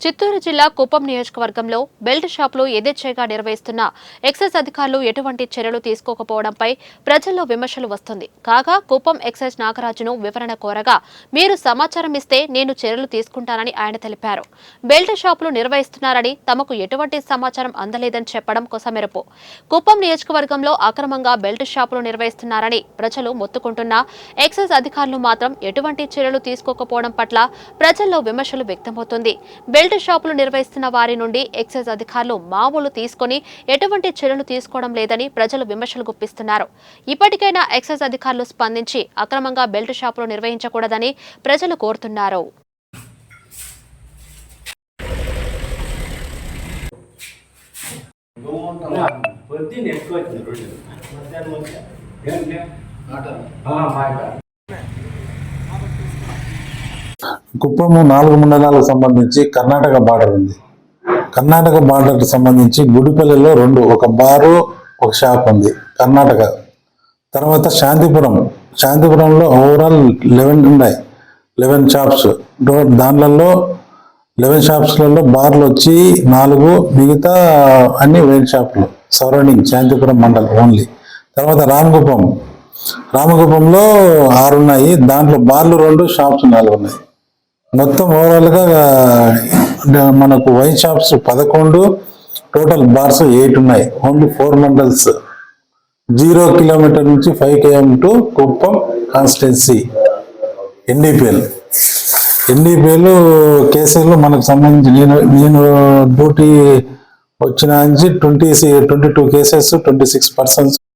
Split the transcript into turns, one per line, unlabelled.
చిత్తూరు జిల్లా కుప్పం నియోజకవర్గంలో బెల్ట్ షాపులు యథేచ్ఛగా నిర్వహిస్తున్న ఎక్సైజ్ అధికారులు ఎటువంటి చర్యలు తీసుకోకపోవడంపై ప్రజల్లో విమర్శలు వస్తుంది. కాగా కుప్పం ఎక్సైజ్ నాగరాజును వివరణ కోరగా మీరు సమాచారం ఇస్తే నేను చర్యలు తీసుకుంటానని ఆయన తెలిపారు. బెల్ట్ షాపులు నిర్వహిస్తున్నారని తమకు ఎటువంటి సమాచారం అందలేదని చెప్పడం కొసమెరుపు. కుప్పం నియోజకవర్గంలో అక్రమంగా బెల్ట్ షాపులు నిర్వహిస్తున్నారని ప్రజలు మొత్తుకుంటున్నా ఎక్సైజ్ అధికారులు మాత్రం ఎటువంటి చర్యలు తీసుకోకపోవడం పట్ల ప్రజల్లో విమర్శలు వ్యక్తమవుతుంది. బెల్ట్ షాపులు నిర్వహిస్తున్న వారి నుండి ఎక్సైజ్ అధికారులు మామూలు తీసుకుని ఎటువంటి చర్యలు తీసుకోవడం లేదని ప్రజలు విమర్శలు గుప్పిస్తున్నారు. ఇప్పటికైనా ఎక్సైజ్ అధికారులు స్పందించి అక్రమంగా బెల్ట్ షాపులు నిర్వహించకూడదని ప్రజలు కోరుతున్నారు.
కుప్పము 4 మండలాలకు సంబంధించి కర్ణాటక బార్డర్ ఉంది. కర్ణాటక బార్డర్కి సంబంధించి గుడిపల్లిలో ఒక బారు ఒక షాప్ ఉంది కర్ణాటక. తర్వాత శాంతిపురంలో ఓవరాల్ 11 ఉన్నాయి, 11 షాప్స్. దాంట్లో 11 షాప్స్లలో బార్లు వచ్చి 4, మిగతా అన్ని వైన్ షాపులు సరౌండింగ్ శాంతిపురం మండలం ఓన్లీ. తర్వాత రామగుప్పంలో 6 ఉన్నాయి, దాంట్లో బార్లు 2, షాప్స్ 4 ఉన్నాయి. మొత్తం ఓవరాల్గా మనకు వైన్ షాప్స్ 11, టోటల్ బార్స్ 8 ఉన్నాయి. ఓన్లీ 4 మండల్స్, 0 కిలోమీటర్ నుంచి 5 km to Kuppam constituency. NDPL కేసులు మనకు సంబంధించి నేను డ్యూటీ వచ్చిన నుంచి 22 కేసెస్, 26 పర్సన్స్